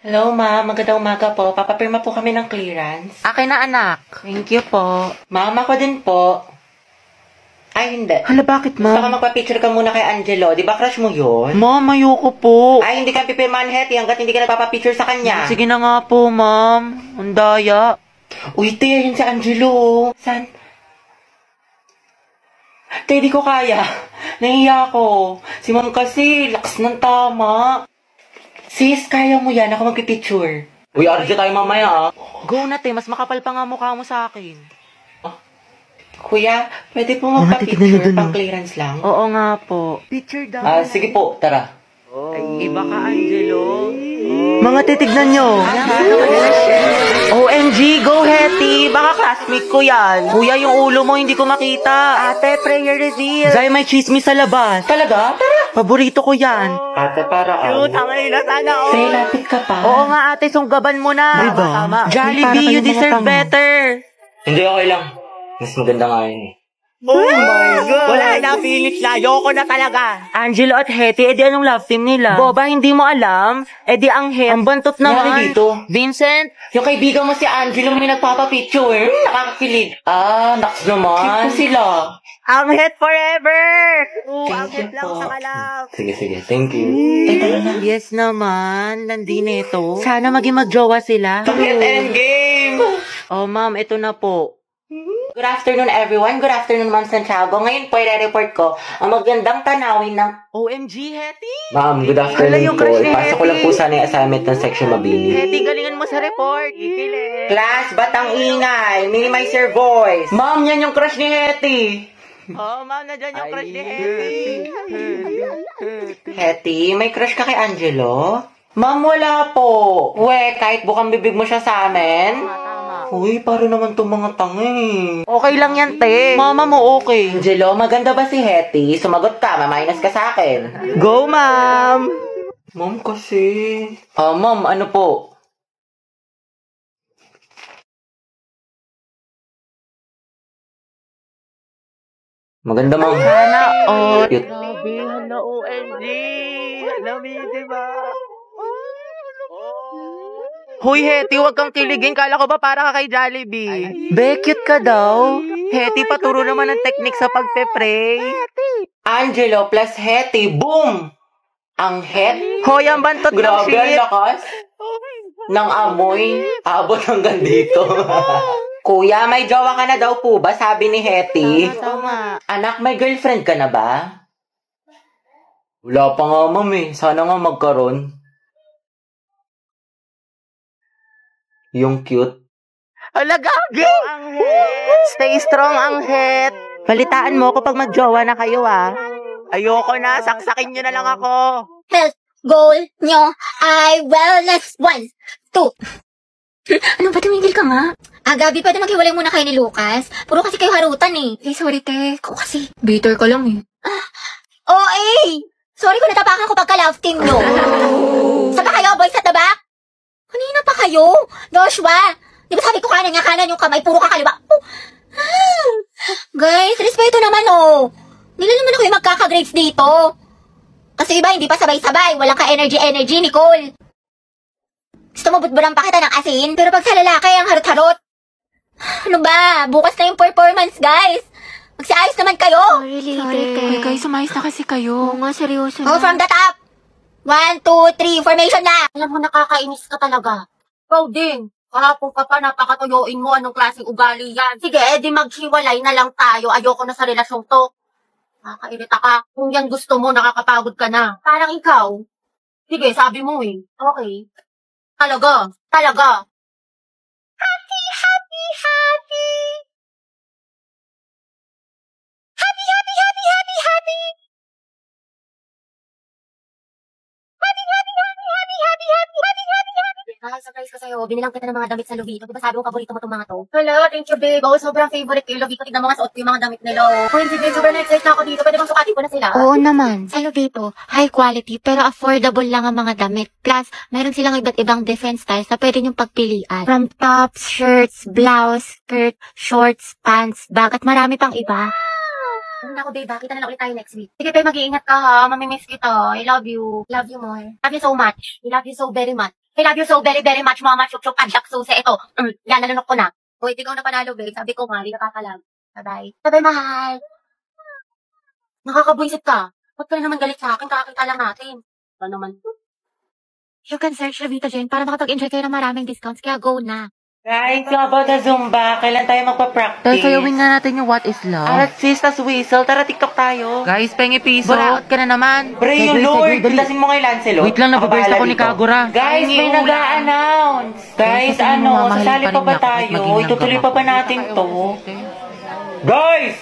Hello, ma'am. Magandang umaga po. Papapirma po kami ng clearance. Akin na, anak. Thank you po. Ma'am, ako din po. Ay, hindi. Hala, bakit, Baka ma'am? magpa-picture ka muna kay Angelo. Di ba crush mo yun? Ma'am, ayoko po. Ay, hindi ka pipirmahan, Hetty, hanggat hindi ka nagpapapicture sa kanya. Sige na nga po, ma'am. Ang daya. Uy, te, yun si Angelo. San? Te, di ko kaya. Nahiya ako. Si ma'am kasi, lakas ng tama. Sis, kaya mo yan. Ako magpipicture. Uy, RJ tayo mamaya, ah. Go na, te. Mas makapal pa nga mukha mo sa akin. Kuya, pwede po tignan magpa-picture, nyo dun, pang oh. clearance lang? Oo nga po. Picture daw. Sige po, tara. Ay, iba ka, Angelo. Mga titignan nyo. OMG, go Hetty. Baka classmate ko yan. Kuya, yung ulo mo hindi ko makita. Ate, prayer reveal. Zay, may chismis sa labas. Talaga? Tara. Paborito ko yan. Ate, para Tangay na sana, Say, lapit ka pa. Oo nga, ate, sunggaban mo na. Diba? Tama. Para Jollibee, you kayong mga deserve tanga. better. Hindi, okay lang. Mas maganda nga yun eh. Oh my God! Wala na, finish na. Ayoko na talaga. Angelo at Hetty, edi anong love team nila? Boba, hindi mo alam? Edi ang ang bantot Nari naman. dito. Vincent? Yung kaibigan mo si Angelo may nagpapapicture. Nakakakilig. Naks naman. Cute sila. Ang het forever! Oo, Thank ang het you lang po. sa kalab. Sige. Thank you. Teka na. Yes naman, nandito. Sana maging magjowa sila. Bakit endgame? Oh, ma'am, ito na po. Good afternoon, everyone. Good afternoon, Ma'am Santiago. Ngayon po, i-report ko ang magandang tanawin ng... OMG, Hetty! Ma'am, good Hala, afternoon yung po. crush ni Ipasok ko lang Hetty. po sana yung assignment ng section Mabini. Hetty, galingan mo sa report. Ikilig. Class, ba't ang ingay? Minimize your voice. Ma'am, yan yung crush ni Hetty. Oh, ma'am, nandiyan yung crush ni Hetty. Hetty, may crush ka kay Angelo? Ma'am, wala po. We, kahit bukang bibig mo siya sa amin. Tama. Uy, paro naman itong mga tanga eh. Okay lang yan, te. Mama mo okay. Angelo, maganda ba si Hetty? Sumagot ka, maminus ka sa akin. Go, ma'am! Ma'am kasi... ma'am, ano po? Maganda, ma'am. Sana all. Cute. Grabe, hala OMG. Alam mo yun, diba? Hoy, Hetty, huwag kang kiligin. Kala ko ba para ka kay Jollibee? Be, cute ka daw. Hetty, paturo naman ng technique sa pagpe-pray. Angelo plus Hetty, boom! Ang het. Hoy, ang bantot ng Grabe, ang shit. lakas. Ng amoy. Aabot hanggang dito. Kuya, may jowa ka na daw po ba? Sabi ni Hetty. Tama. Anak, may girlfriend ka na ba? Wala pa nga, ma'am eh. Sana nga magkaroon. Yung cute. Hala, gagi! Stay strong, ang het. Balitaan mo ko pag magjowa na kayo, ah. Ayoko na, saksakin nyo na lang ako. Health goal nyo ay wellness 1, 2. Ano ba, tumigil ka nga? Gabi, pwede maghiwalay muna kayo ni Lucas. Puro kasi kayo harutan eh. Sorry, te. Ikaw kasi. Bitter ka lang eh. Sorry kung natapakan ko pagka-love team nyo. Saan ba kayo, boys at the back? Kanina pa kayo? Joshua, di ba sabi ko kanan yung kamay, puro ka kaliwa. Guys, respeto naman oh. Nila naman ako yung magkaka-grades dito. Kasi iba, hindi pa sabay-sabay. Walang ka-energy, Nicole. Gusto mo butbulang pa kita ng asin? Pero pag sa lalaki, ang harot-harot. Ano ba? Bukas na yung performance, guys. Magsiayos naman kayo. Sorry, te. Guys, sumayos na kasi kayo. Oo nga, seryoso Oh, from the top. 1, 2, 3, formation na. Alam mo, nakakainis ka talaga. Ikaw din. Kahapon ka pa, napakatuyoin mo. Anong klaseng ugali yan? Sige, edi maghiwalay na lang tayo. Ayoko na sa relasyong to. Nakakairita ka. Kung yan gusto mo, nakakapagod ka na. Parang ikaw. Sige, sabi mo eh. Okay. Talaga. Happy. Surprise ko sa'yo. Binilang kita ng mga damit sa Lovito. Diba sabi mo, paborito mo itong mga to? Hello, thank you, babe. Oo, sobrang favorite ko yung Lovito. Tignan mo nga suot ko yung mga damit nila. Oh, hindi, babe. Sobrang excited na ako dito. Pwede bang sukatin ko na sila? Oo naman. Sa Lovito, high quality pero affordable lang ang mga damit. Plus, meron silang iba't ibang different styles na pwede niyong pagpilian. From tops, shirts, blouse, skirt, shorts, pants, bag, at marami pang iba. Naku, babe, kita na lang ulit tayo next week. Sige, babe, mag-iingat ka ha. Mamimiss kita. I love you. Love you more. Love you so much. I love you so very much. I love you so very, very much, mama. Chup-chup, adyak, susi. Ito, yan, nanunok ko na. Wait, ikaw na panalo, babe. Sabi ko nga, hindi nakakalag. Bye-bye. Bye-bye, mahal. Nakakabwisit ka. Ba't ka na naman galit sa akin? Kakakita lang natin. Ba naman? You can search Revita Jane para makapag-enjoy kayo ng maraming discounts. Kaya go na. Guys, yung about the Zumba, kailan tayo magpa-practice? Sayawin nga natin yung What is Love. Arat sis, tas whistle. Tara, TikTok tayo. Guys, pengi piso. Buraot ka na naman. Pre, yung Lord. Pitasin mo kay Lancelot. Wait lang, nababayas ako ni Kagura. Guys, may nag-a-announce. Guys, sasali pa ba tayo? Itutuloy pa ba natin to? Guys!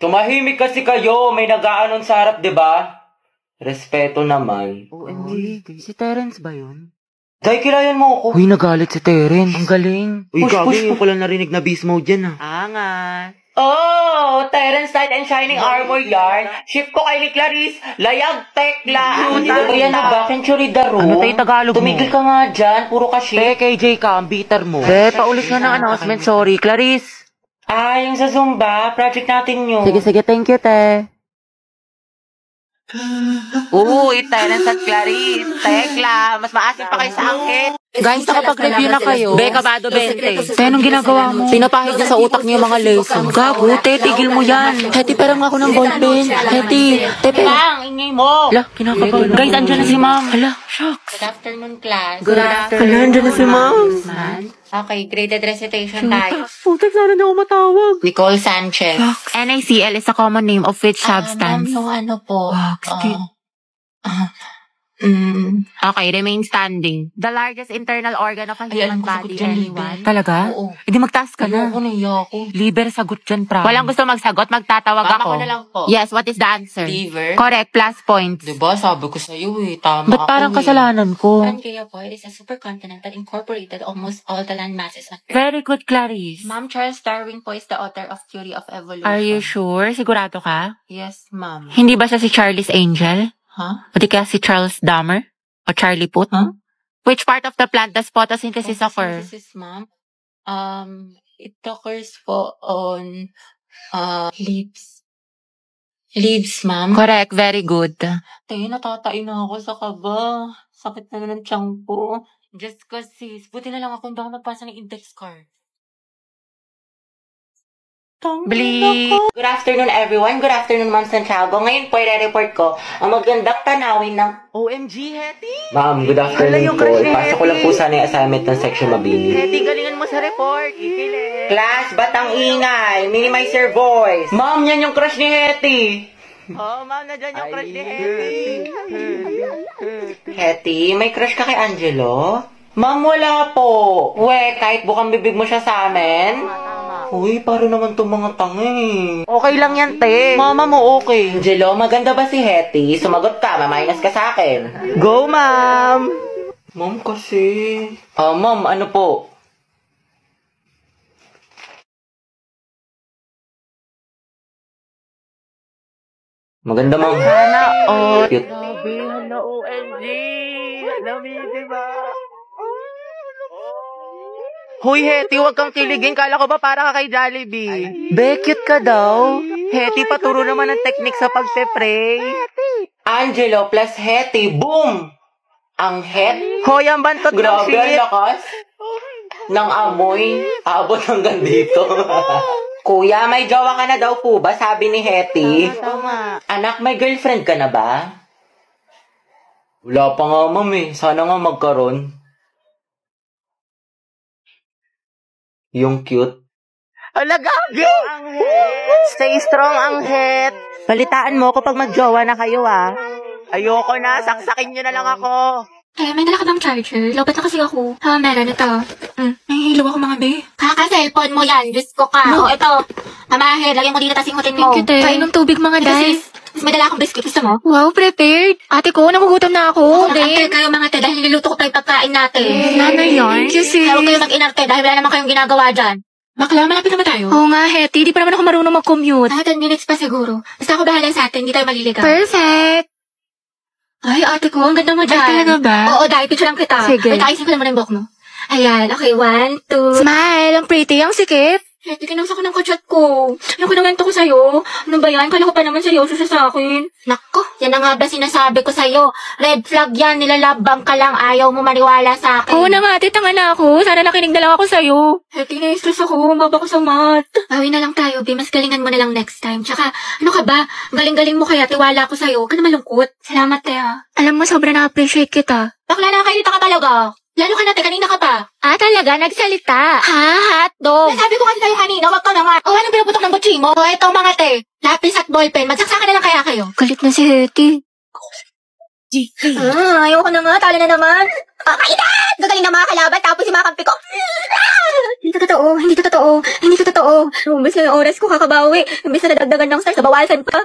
Tumahimik kasi kayo. May nag-a-announce sa harap, diba? Respeto naman. OMG, si Terence ba yun? Day, kilayan mo ako. Uy, nagalit si Terence. Ang galing. Uy, gabi, yung pala narinig na beast mode dyan Angat. Oh, Terence Knight and Shining Armor yarn. Ship ko kay ni Clarice. Layag, tekla. Yan na ba? Century Daro. Ano tayo Tagalog mo? Tumigil ka nga dyan. Puro ka ship. KJ ka, ang bitter mo. Paulit nga ng announcement. Sorry, Clarice. Yung sa Zumba. Project natin yun. Sige, thank you, te. Uy, Terence at Clarice. Tekla, mas maasin pa kayo sa angkit. Guys, nakapag-review na kayo. Beka, Bado 20. Te, anong ginagawa mo? Pinapahid niya sa utak niyo yung mga lesson. Gago, te, tigil mo yan. Heti, pero nga ako ng ballpen. Heti, te, pero... Lang, ingay mo. Hala, kinakabahan. Guys, andyan na si ma'am. Hala, shucks. Good afternoon, class. Good afternoon. Hala, andyan na si ma'am. Okay, graded recitation tayo. Putek, sana na ako matawag. Nicole Sanchez. NaCl is a common name of which substance? So ano po? Okay, remain standing. The largest internal organ of a human body. Anyone? Talaga? Oo. Hindi magtaas ka na. Ayoko, naiya ako. Liber, sagot dyan, promise. Walang gusto magsagot, magtatawag Mama ako. ko na lang po. Yes, what is the answer? Liver? Correct, plus points. Diba, sabi ko sa'yo tama Ba't parang kasalanan ko? Pangea po is a supercontinent that incorporated almost all the land masses. Very good, Clarice. Ma'am, Charles Darwin po is the author of Theory of Evolution. Are you sure? Sigurado ka? Yes, ma'am. Hindi ba siya si Charlie's Angel? Huh? O di kaya si Charles Dahmer? O Charlie Puth? Huh? Which part of the plant does photosynthesis occur? Photosynthesis, ma'am. It occurs po on leaves. Leaves, ma'am. Correct, very good. Tayo, natatain na ako sa kaba. Sakit na ng tiyan ko. Just kasi, buti na lang ako hindi ako nagpasa ng index card. Bleep. Good afternoon, everyone. Good afternoon, Ma'am Santiago. Ngayon po, i-report ko ang magandang tanawin ng... OMG, Hetty! Ma'am, good afternoon yung po. crush ni Ipasa ko lang po sana yung assignment ng section mabini. Hetty, galingan mo sa report. Ikilig. Class, batang ingay. Minimize your voice. Ma'am, yan yung crush ni Hetty. Oh, ma'am, nadyan yung crush ni Hetty. Hetty, may crush ka kay Angelo? Ma'am, wala po. We, kahit bukang bibig mo siya sa amin. Uy, paro naman itong mga tanga Okay lang yan, te. Mama mo okay. Angelo, maganda ba si Hetty? Sumagot ka, maminus ka sa akin. Go, ma'am! Ma'am kasi... ma'am, ano po? Maganda, ma'am. Sana, Cute. Grabe, hala, OMG. Lamidi ba? Hoy, Hetty, huwag kang kiligin. Kala ko ba para ka kay Jollibee? Be, cute ka daw. Hetty, paturo naman ng technique sa pagpe-pray. Angelo plus Hetty, boom! Ang het. Hoy, ang bantot ng Grabe, ang shit. lakas. Ng amoy. Abot hanggang dito. Kuya, may jowa ka na daw po ba? Sabi ni Hetty. Tama. Anak, may girlfriend ka na ba? Wala pa nga, ma'am eh. Sana nga magkaroon. Yung cute. Hala, gago! Stay strong, ang het. Balitaan mo ko pag magjowa na kayo, Ayoko na, saksakin nyo na lang ako. May dala ka bang charger? Lopet na kasi ako. Meron ito. Nahihilo ako mga be. Kaka-cellphone mo yan. Diyos ko ka. No. Ito. Mamahe, lagyan mo dito tas ingutin mo. Thank you, te. Painom tubig mga day. Mas may dala akong biscuit. Gusto mo? Wow, prepared. Ate ko, nagugutom na ako. Mag-antay kayo mga te dahil niluluto ko pa yung pagkain natin. Nanay yarn? Thank you, sis. Kaya huwag kayo mag-inarte dahil wala naman kayong ginagawa dyan. Bakla, malapit naman tayo. Oo nga, Hetty. Di pa naman ako marunong mag-commute. 10 minutes pa siguro. Basta ako bahala sa atin. Hindi tayo maliligaw. Perfect. Ay, ate ko, ang ganda mo dyan. Ay, talaga ba? Oo, dahil picture lang kita. Sige. Wait, ayusin ko lang muna yung buhok mo. Ayan, okay, 1, 2. Smile, ang pretty, ang sikip. Hetty, kinausa ko ng kachat ko. Ano kinawento ko sa'yo? Ano ba yan? Kala ko pa naman seryoso siya sa akin. Nako, yan na nga ba sinasabi ko sa'yo. Red flag yan, nilalabang ka lang, ayaw mo maniwala sa akin. Oo na nga, ate, tanga na ako. Sana nakinig na lang ako sa'yo. Hetty, na-stress ako. Mababa ko sa mat. Bawi na lang tayo, B. Mas galingan mo na lang next time. Tsaka, ano ka ba? Galing-galing mo kaya, tiwala ko sa'yo. Huwag ka na malungkot. Salamat, Tea. Alam mo, sobra na-appreciate kita. Bakla, nakakairita ka talaga. Lalo ka natin, kanina ka pa. Ah, talaga? Nagsalita? Ha, hotdog. Nasabi ko kasi sa'yo kanina, wag ka na nga. O, anong pinuputok ng butsi mo? O, eto mga te. Lapis at ballpen, magsaksakan na lang kaya kayo. Galit na si Hetty. Ayoko na nga. Tala na naman. Kainat! Gagaling na mga kalaban, tapos yung mga kampi ko. Hindi to totoo. Hindi to totoo. Hindi to totoo. Umbes na yung oras ko kakabawi. Umbes na nadagdagan ng stars, nabawasan pa.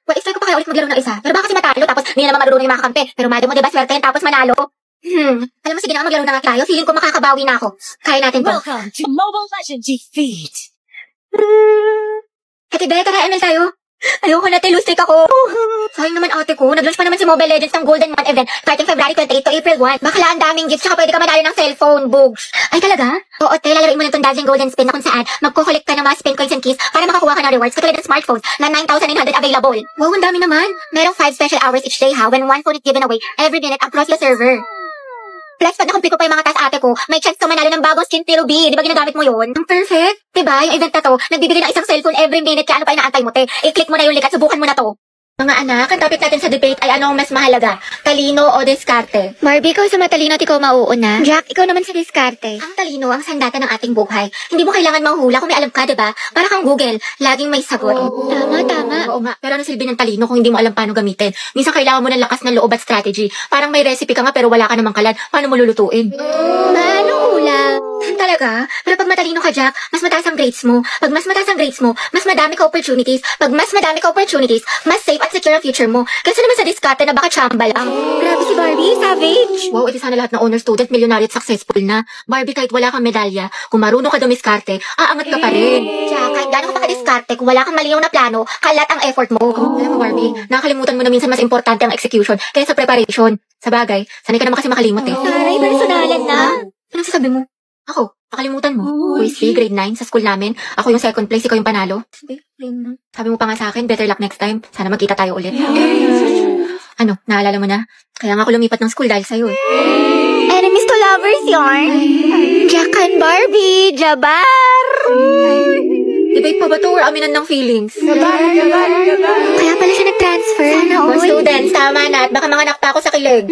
Well, expect ko pa kaya ulit maglaro ng isa. Pero baka kasi matalo, tapos hindi na naman marunong yung mga kampi. Pero madam mo, diba, swerte yan, tapos manalo. Alam mo, sige na, maglaro na nga tayo. Feeling ko makakabawi na ako. Kaya natin to. Welcome to Mobile Legends Defeat. Ate Be, tara, ML tayo. Ayoko na, lose streak ako. Sayang naman ate ko. Nag-launch pa naman si Mobile Legends ng Golden Month event starting February 28 to April 1. Bakla, ang daming gifts, tsaka pwede ka manalo ng cellphone, bugs. Ay, talaga? Oo, te, lalaroin mo ng itong Dazzling Golden Spin na kung saan magkukolekt ka ng mga spin coins and keys para makakuha ka ng rewards katulad ng smartphones na 9,900 available. Wow, ang dami naman. Merong 5 special hours each day ha when one phone is given away every minute across the server. Plus, pag nakomplete ko pa yung mga task ate ko, may chance ka manalo ng bagong skin Tiro B. Di ba ginagamit mo yun? Ang perfect. Diba, yung event na to, nagbibigay ng isang cellphone every minute. Kaya ano pa inaantay mo, te? I-click mo na yung link at subukan mo na to. Mga anak, ang topic natin sa debate ay ano ang mas mahalaga? Talino o diskarte? Barbie, ikaw sa matalino at ikaw mauuna. Jack, ikaw naman sa diskarte. Ang talino ang sandata ng ating buhay. Hindi mo kailangan manghula kung may alam ka, diba? Para kang Google, laging may sagot. Tama. Oo nga, pero ano silbi ng talino kung hindi mo alam paano gamitin? Minsan kailangan mo ng lakas ng loob at strategy. Parang may recipe ka nga pero wala ka namang kalan. Paano mo lulutuin? Paano ulam? Talaga? Pero pag matalino ka, Jack, mas mataas ang grades mo. Pag mas mataas ang grades mo, mas madami ka opportunities. Pag mas madami ka opportunities, mas safe at secure ang future mo. Kasi naman sa diskarte na baka chamba lang. Grabe si Barbie, savage. Wow, edi sana lahat ng honor student, millionaire at successful na. Barbie, kahit wala kang medalya, kung marunong ka dumiskarte, aangat ka pa rin. Jack, kahit gano'n ka pakadiskarte, kung wala kang maliyaw na plano, kalat ang effort mo. Alam mo, Barbie, nakakalimutan mo na minsan mas importante ang execution kaysa preparation. Sa bagay, sanay ka naman kasi makalimot eh. Taray, personalan na. Anong sasabi mo? Ako, nakalimutan mo. Quiz B, grade 9 sa school namin. Ako yung second place, ikaw yung panalo. Sabi mo pa nga sa akin, better luck next time. Sana magkita tayo ulit. Ano, naalala mo na? Kaya nga ako lumipat ng school dahil sa'yo eh. Enemies to lovers yarn. Jack and Barbie, Jabar. Debate pa ba to or aminan ng feelings? Kaya pala siya nag-transfer. Sana Mga students, tama na at baka manganak pa ako sa kilig.